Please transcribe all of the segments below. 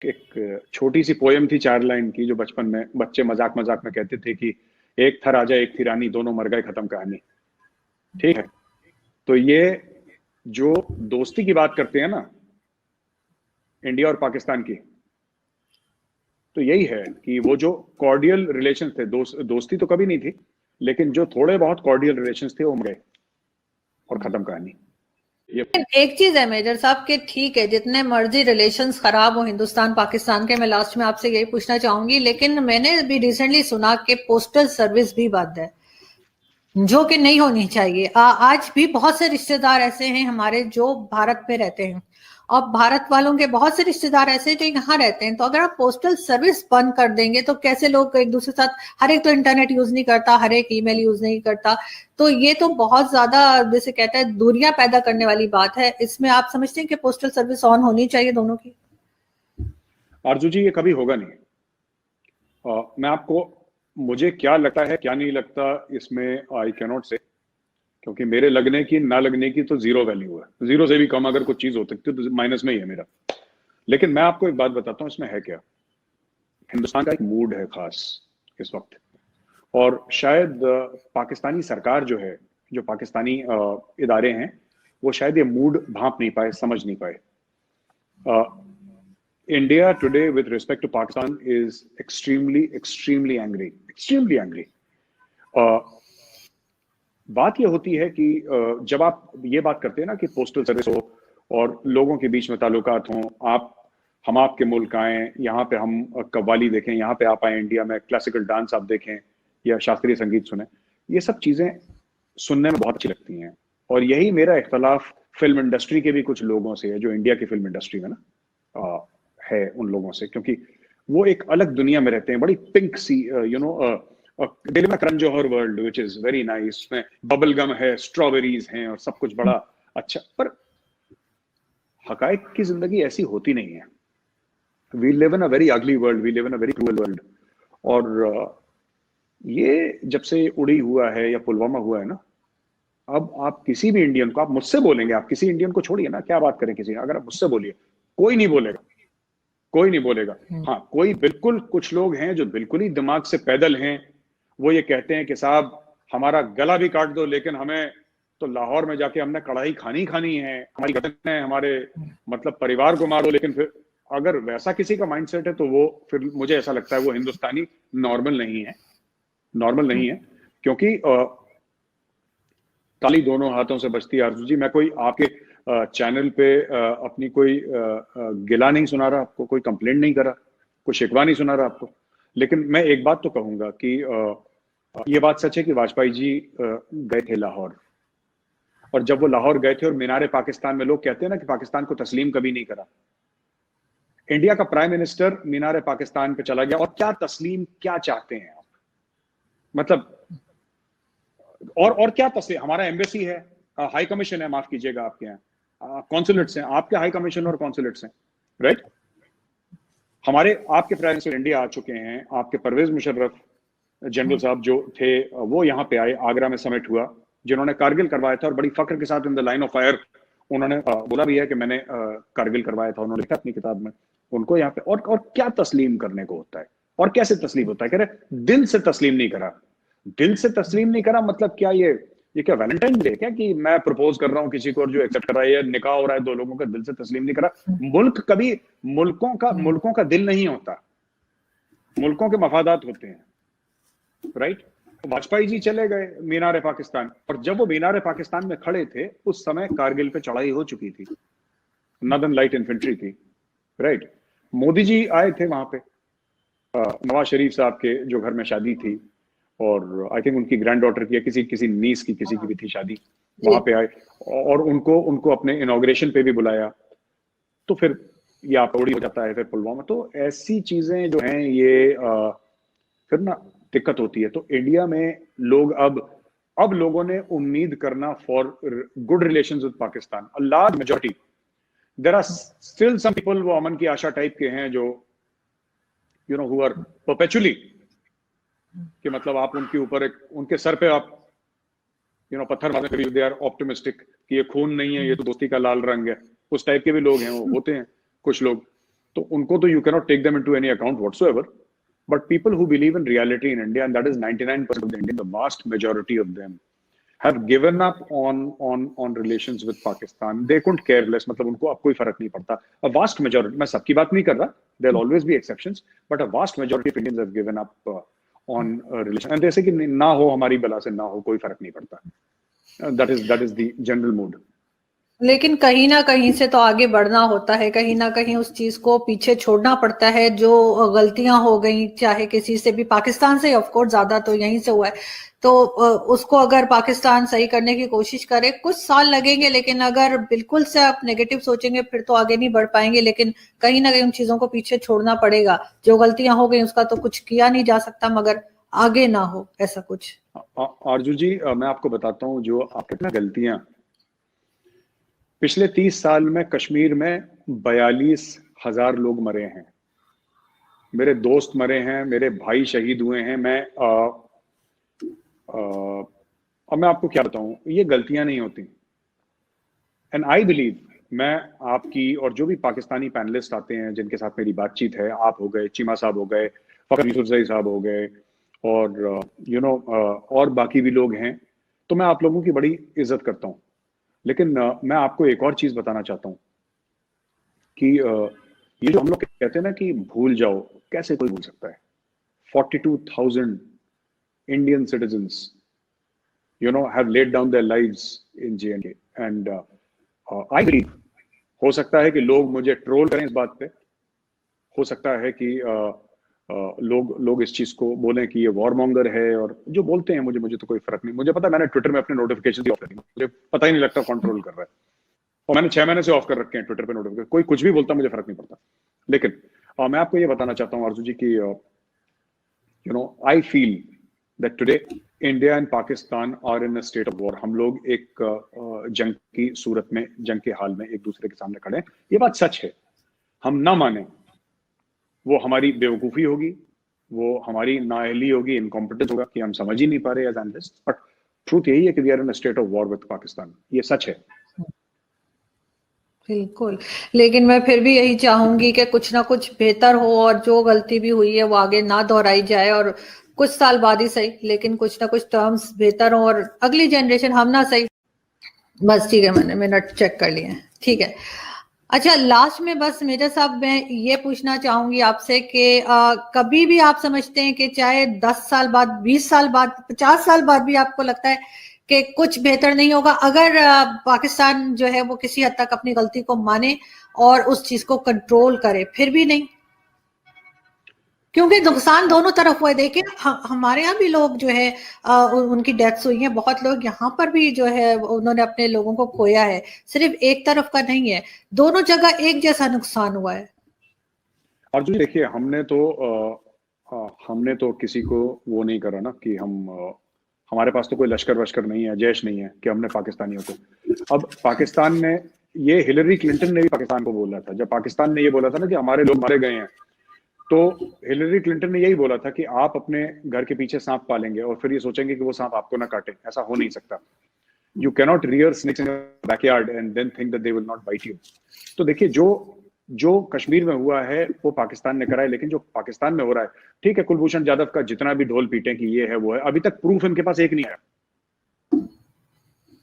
एक छोटी सी पोयम थी 4 लाइन की, जो बचपन में बच्चे मजाक मजाक में कहते थे कि एक था राजा एक थी रानी, दोनों मर गए, खत्म कहानी। ठीक है, तो ये जो दोस्ती की बात करते हैं ना इंडिया और पाकिस्तान की, तो यही है कि वो जो कॉर्डियल रिलेशन थे, दोस्ती तो कभी नहीं थी, लेकिन जो थोड़े बहुत कॉर्डियल रिलेशन थे वो गए और खत्म कहानी। एक चीज है मेजर साहब के, ठीक है जितने मर्जी रिलेशंस खराब हो हिंदुस्तान पाकिस्तान के, मैं लास्ट में आपसे यही पूछना चाहूंगी, लेकिन मैंने भी रिसेंटली सुना कि पोस्टल सर्विस भी बंद है, जो कि नहीं होनी चाहिए। आज भी बहुत से रिश्तेदार ऐसे हैं हमारे जो भारत में रहते हैं, और भारत वालों के बहुत से रिश्तेदार ऐसे हैं जो यहाँ रहते हैं। तो अगर आप पोस्टल सर्विस बंद कर देंगे तो कैसे लोग एक दूसरे के साथ, हर एक तो इंटरनेट यूज नहीं करता, हर एक ईमेल यूज नहीं करता, तो ये तो बहुत ज्यादा जैसे कहते हैं दूरियां पैदा करने वाली बात है। इसमें आप समझते हैं कि पोस्टल सर्विस ऑन होनी चाहिए दोनों की? आरजू जी, ये कभी होगा नहीं। मैं आपको, मुझे क्या लगता है क्या नहीं लगता इसमें आई कैन नॉट से, क्योंकि मेरे लगने की ना लगने की तो जीरो वैल्यू है, जीरो से भी कम अगर कुछ चीज हो सकती तो माइनस में ही है मेरा। लेकिन मैं आपको एक बात बताता हूँ, इसमें है क्या, हिंदुस्तान का एक मूड है खास इस वक्त, और शायद पाकिस्तानी सरकार जो है, जो पाकिस्तानी इदारे हैं, वो शायद ये मूड भांप नहीं पाए, समझ नहीं पाए। India today with respect to Pakistan is extremely angry. बात ये होती है कि जब आप ये बात करते हैं ना कि पोस्टल सर्विस हो और लोगों के बीच में ताल्लुकात हों, हम आपके मुल्क आए, यहाँ पे हम कव्वाली देखें, यहाँ पे आप आए इंडिया में क्लासिकल डांस आप देखें या शास्त्रीय संगीत सुने, ये सब चीजें सुनने में बहुत अच्छी लगती हैं। और यही मेरा इख्तलाफ फिल्म इंडस्ट्री के भी कुछ लोगों से है, जो इंडिया की फिल्म इंडस्ट्री में ना है उन लोगों से, क्योंकि वो एक अलग दुनिया में रहते हैं, बड़ी पिंक सी दिल में Karan Johar world which is very nice, उसमें बबल गम है, स्ट्रॉबेरीज हैं और सब कुछ बड़ा अच्छा, पर हकायक की जिंदगी ऐसी होती नहीं है। We live in a very ugly world, we live in a very cruel world. और ये जब से उड़ी हुआ है या पुलवामा हुआ है ना, अब आप किसी भी इंडियन को, आप मुझसे बोलेंगे, आप किसी इंडियन को छोड़िए ना, क्या बात करें किसी, अगर आप मुझसे बोलिए, कोई नहीं बोलेगा, कोई नहीं बोलेगा। हाँ, कोई बिल्कुल कुछ लोग हैं जो बिल्कुल ही दिमाग से पैदल हैं, वो ये कहते हैं कि साहब हमारा गला भी काट दो, लेकिन हमें तो लाहौर में जाके हमने कढ़ाई खानी है, हमारी गर्दन है, हमारे मतलब परिवार को मारो। लेकिन फिर अगर वैसा किसी का माइंडसेट है तो वो फिर मुझे ऐसा लगता है वो हिंदुस्तानी नॉर्मल नहीं है, क्योंकि ताली दोनों हाथों से बजती है। आरजू जी, मैं कोई आपके चैनल पे अपनी कोई गिला नहीं सुना रहा आपको, कोई कंप्लेंट नहीं करा, कोई शिकवा नहीं सुना रहा आपको, लेकिन मैं एक बात तो कहूंगा कि ये बात सच है कि वाजपेयी जी गए थे लाहौर, और जब वो लाहौर गए थे और मीनार पाकिस्तान में, लोग कहते हैं ना कि पाकिस्तान को तस्लीम कभी नहीं करा, इंडिया का प्राइम मिनिस्टर मीनार पाकिस्तान पे चला गया, और क्या तस्लीम, क्या चाहते हैं आप, मतलब और क्या तस्लीम, हमारा एम्बेसी है, हाई कमीशन है, माफ कीजिएगा आपके यहाँ कॉन्सुलेट्स हैं, आपके हाई कमीशन और कॉन्सुलेट्स हैं, राइट। हमारे आपके प्राइम मिनिस्टर इंडिया आ चुके हैं, आपके परवेज मुशर्रफ जनरल साहब जो थे वो यहाँ पे आए, आगरा में समिट हुआ, जिन्होंने कारगिल करवाया था, और बड़ी फख्र के साथ in the line of fire उन्होंने बोला भी है कि मैंने कारगिल करवाया था, उन्होंने लिखा अपनी किताब में उनको यहाँ पे। और क्या तस्लीम करने को होता है, और कैसे तस्लीम होता है, कह रहे दिल से तस्लीम नहीं करा, दिल से तस्लीम नहीं करा, मतलब क्या ये क्या वैलेंटाइन डे क्या, कि मैं प्रपोज कर रहा हूं किसी को और जो एक्सेप्ट कर रहा है, निकाह हो रहा है दो लोगों का, दिल से तस्लीम नहीं करा। मुल्क कभी मुल्कों का दिल नहीं होता, मुल्कों के मफादात होते हैं, राइट। वाजपेयी जी चले गए मीनार पाकिस्तान, और जब वो मीनार पाकिस्तान में खड़े थे उस समय कारगिल पे चढ़ाई हो चुकी थी, नॉर्दर्न लाइट इन्फेंट्री थी, राइट। मोदी जी आए थे वहां पे, नवाज शरीफ साहब के जो घर में शादी थी, और आई थिंक उनकी ग्रैंड डॉटर की या किसी नीस की, किसी की भी थी शादी, वहां पे आए और उनको अपने इनॉग्रेशन पे भी बुलाया। तो फिर ये आपड़ी हो जाता है, फिर पुलवामा, तो ऐसी चीजें जो हैं ये फिर ना दिक्कत होती है। तो इंडिया में लोग अब लोगों ने उम्मीद करना for good relations with Pakistan, a large majority, there are still some people, वो अमन की आशा टाइप के हैं जो हु आर परपेचुअली, कि मतलब आप उनके ऊपर उनके सर पे आप पत्थर मारने के, दे आर ऑप्टिमिस्टिक कि ये खून नहीं है, ये तो दोस्ती का लाल रंग है, उस टाइप के भी लोग हैं, वो होते हैं कुछ लोग। तो उनको तो you can not take them into any account whatsoever, but people who believe in reality in India, and that is 99% of the Indian, the vast majority of them have given up on relations with Pakistan. They couldn't care less, मतलब उनको अब कोई फर्क नहीं पड़ता. A vast majority, मैं सबकी बात नहीं कर रहा, there'll always be exceptions, but a vast majority of Indians have given up on relation. And जैसे कि ना हो हमारी बला से ना हो, कोई फर्क नहीं पड़ता. That is the general mood. लेकिन कहीं ना कहीं से तो आगे बढ़ना होता है, कहीं ना कहीं उस चीज को पीछे छोड़ना पड़ता है जो गलतियां हो गई, चाहे किसी से भी, पाकिस्तान से ऑफ कोर्स ज्यादा तो यहीं से हुआ है, तो उसको अगर पाकिस्तान सही करने की कोशिश करे, कुछ साल लगेंगे, लेकिन अगर बिल्कुल से आप नेगेटिव सोचेंगे फिर तो आगे नहीं बढ़ पाएंगे. लेकिन कहीं ना कहीं उन चीजों को पीछे छोड़ना पड़ेगा. जो गलतियां हो गई उसका तो कुछ किया नहीं जा सकता, मगर आगे ना हो ऐसा कुछ. आरजू जी, मैं आपको बताता हूँ, जो आपकी गलतियां पिछले 30 साल में कश्मीर में 42,000 लोग मरे हैं, मेरे दोस्त मरे हैं, मेरे भाई शहीद हुए हैं. अब मैं आपको क्या बताऊं, ये गलतियां नहीं होती. एंड आई बिलीव, मैं आपकी और जो भी पाकिस्तानी पैनलिस्ट आते हैं जिनके साथ मेरी बातचीत है, आप हो गए, चीमा साहब हो गए, फखर यूसुफजई साहब हो गए, और और बाकी भी लोग हैं, तो मैं आप लोगों की बड़ी इज्जत करता हूं. लेकिन मैं आपको एक और चीज बताना चाहता हूं कि ये जो हम लोग कहते हैं ना कि भूल जाओ, कैसे कोई भूल सकता है? 42,000 Indian citizens, have laid down their lives in J&K, and I believe, हो सकता है कि लोग मुझे ट्रोल करें इस बात पे, हो सकता है कि लोग इस चीज को बोलें कि ये वॉरमॉन्गर है, और जो बोलते हैं मुझे तो कोई फर्क नहीं. मुझे पता है, मैंने ट्विटर में अपने नोटिफिकेशन ऑफ कर दी, मुझे पता ही नहीं लगता कौन ट्रोल कर रहा है, और मैंने 6 महीने से ऑफ कर रखे हैं ट्विटर पे नोटिफिकेशन. कोई कुछ भी बोलता, मुझे फर्क नहीं पड़ता. लेकिन मैं आपको ये बताना चाहता हूँ आरजू जी कि I feel that today India and Pakistan are in a state of war. हम लोग एक जंग की सूरत में, जंग के हाल में एक दूसरे के सामने खड़े हैं. ये बात सच है, हम ना माने वो हमारी बेवकूफ़ी होगी, वो हमारी नाअहली होगी, इनकॉम्पिटेंस होगा कि हम समझ ही नहीं पा रहे एज एनालिस्ट. बट ट्रूथ यही है कि we are in a state of war with Pakistan. ये सच है. बिल्कुल. लेकिन मैं फिर भी यही चाहूंगी कि कुछ ना कुछ बेहतर हो, और जो गलती भी हुई है वो आगे ना दोहराई जाए, और कुछ साल बाद ही सही, लेकिन कुछ ना कुछ टर्म्स बेहतर हो, और अगली जनरेशन, हम ना सही. बस ठीक है, मैंने मिनट चेक कर लिए हैं. ठीक है. अच्छा, लास्ट में बस मेजर साहब मैं ये पूछना चाहूंगी आपसे कि कभी भी आप समझते हैं कि चाहे 10 साल बाद, 20 साल बाद, 50 साल बाद भी आपको लगता है कि कुछ बेहतर नहीं होगा अगर पाकिस्तान जो है वो किसी हद तक अपनी गलती को माने और उस चीज को कंट्रोल करे? फिर भी नहीं, क्योंकि नुकसान दोनों तरफ हुआ है. देखिए, हमारे यहाँ भी लोग जो है उनकी डेथ्स हुई हैं, बहुत लोग यहाँ पर भी जो है उन्होंने अपने लोगों को खोया है. सिर्फ एक तरफ का नहीं है, दोनों जगह एक जैसा नुकसान हुआ है. अर्जुन, देखिए, हमने तो किसी को वो नहीं करा ना कि हमारे पास तो कोई लश्कर वश्कर नहीं है, जैश नहीं है कि हमने पाकिस्तानियों को. अब पाकिस्तान में, ये हिलरी क्लिंटन ने भी पाकिस्तान को बोला था, जब पाकिस्तान ने ये बोला था ना कि हमारे लोग मारे गए हैं, तो हिलरी क्लिंटन ने यही बोला था कि आप अपने घर के पीछे सांप पालेंगे और फिर ये सोचेंगे कि वो सांप आपको ना काटे. ऐसा हो नहीं सकता. You can not rear snakes in your backyard and then think that they will not bite you. तो देखिए, जो कश्मीर में हुआ है वो पाकिस्तान ने करा है, लेकिन जो पाकिस्तान में हो रहा है, ठीक है, कुलभूषण जाधव का जितना भी ढोल पीटे कि ये है वो है, अभी तक प्रूफ इनके पास एक नहीं आया.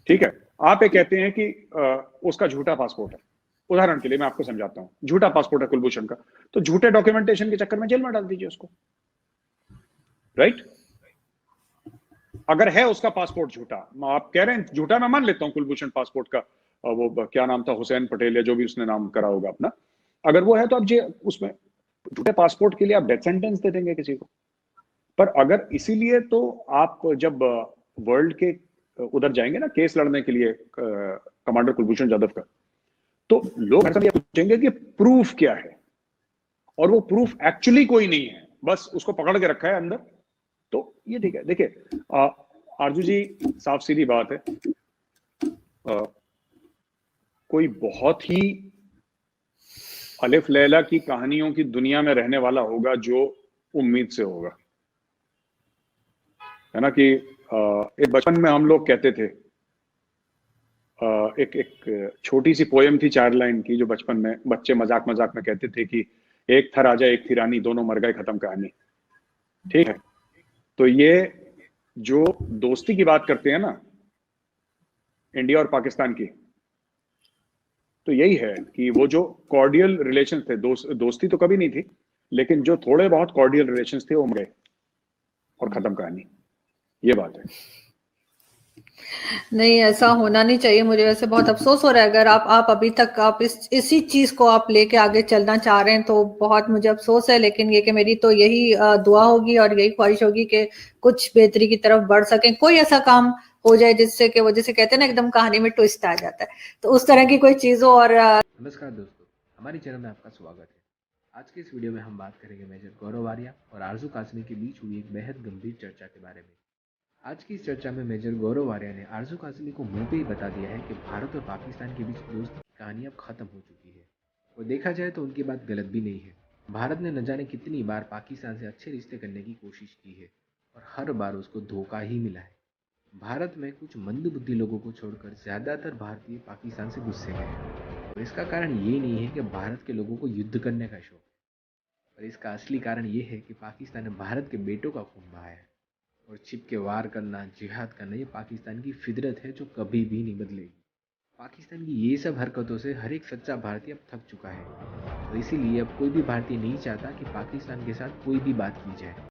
ठीक है, आप ये कहते हैं कि उसका झूठा पासपोर्ट है. उदाहरण के लिए मैं आपको समझाता हूं, झूठा पासपोर्ट है कुलभूषण का, तो झूठे डॉक्यूमेंटेशन के चक्कर में जेल में डाल दीजिए उसको. राइट? अगर है उसका पासपोर्ट झूठा, आप कह रहे हैं झूठा, मैं मान लेता हूं कुलभूषण पासपोर्ट का, वो क्या नाम था, हुसैन पटेल या जो भी उसने नाम करा होगा अपना, अगर वो है तो आप उसमें झूठे पासपोर्ट के लिए आप डेथ सेंटेंस दे देंगे किसी को. पर अगर इसीलिए, तो आप जब वर्ल्ड के उधर जाएंगे ना केस लड़ने के लिए कमांडर कुलभूषण जाधव का, तो लोग हर समय पूछेंगे कि प्रूफ क्या है, और वो प्रूफ एक्चुअली कोई नहीं है, बस उसको पकड़ के रखा है अंदर. तो ये ठीक है. देखिए आरजू जी, साफ सीधी बात है, कोई बहुत ही अलिफ लैला की कहानियों की दुनिया में रहने वाला होगा जो उम्मीद से होगा, है ना, कि एक बचपन में हम लोग कहते थे, एक छोटी सी पोयम थी 4 लाइन की, जो बचपन में बच्चे मजाक मजाक में कहते थे कि एक था राजा एक थी रानी, दोनों मर गए, खत्म कहानी। ठीक है, तो ये जो दोस्ती की बात करते हैं ना इंडिया और पाकिस्तान की, तो यही है कि वो जो कॉर्डियल रिलेशन थे, दोस्ती तो कभी नहीं थी, लेकिन जो थोड़े बहुत कॉर्डियल रिलेशन थे वो मर गए और खत्म कहानी। ये बात है। नहीं, ऐसा होना नहीं चाहिए। मुझे वैसे बहुत अफसोस हो रहा है, अगर आप अभी तक आप इसी चीज को आप लेके आगे चलना चाह रहे हैं तो बहुत मुझे अफसोस है। लेकिन ये कि मेरी तो यही दुआ होगी और यही ख्वाहिश होगी कि कुछ बेहतरी की तरफ बढ़ सकें, कोई ऐसा काम हो जाए जिससे कि वो, जैसे कहते हैं ना, एकदम कहानी में ट्विस्ट आ जाता है, तो उस तरह की कोई चीज हो। और नमस्कार दोस्तों, हमारी चैनल में आपका स्वागत है। आज के इस वीडियो में हम बात करेंगे मेजर गौरव आर्या और आरजू कासमी के बीच हुई एक बेहद गंभीर चर्चा के बारे में। आज की इस चर्चा में मेजर गौरव आर्या ने आरजू कासमी को मुंह पे ही बता दिया है कि भारत और पाकिस्तान के बीच दोस्ती की कहानी अब खत्म हो चुकी है। और देखा जाए तो उनकी बात गलत भी नहीं है। भारत ने न जाने कितनी बार पाकिस्तान से अच्छे रिश्ते करने की कोशिश की है और हर बार उसको धोखा ही मिला है। भारत में कुछ मंदबुद्धि लोगों को छोड़कर ज़्यादातर भारतीय पाकिस्तान से गुस्से में हैं। और इसका कारण ये नहीं है कि भारत के लोगों को युद्ध करने का शौक है, पर इसका असली कारण ये है कि पाकिस्तान ने भारत के बेटों का खून बहाया है। और छिप के वार करना, जिहाद करना, ये पाकिस्तान की फितरत है जो कभी भी नहीं बदलेगी। पाकिस्तान की ये सब हरकतों से हर एक सच्चा भारतीय अब थक चुका है। और इसीलिए अब कोई भी भारतीय नहीं चाहता कि पाकिस्तान के साथ कोई भी बात की जाए।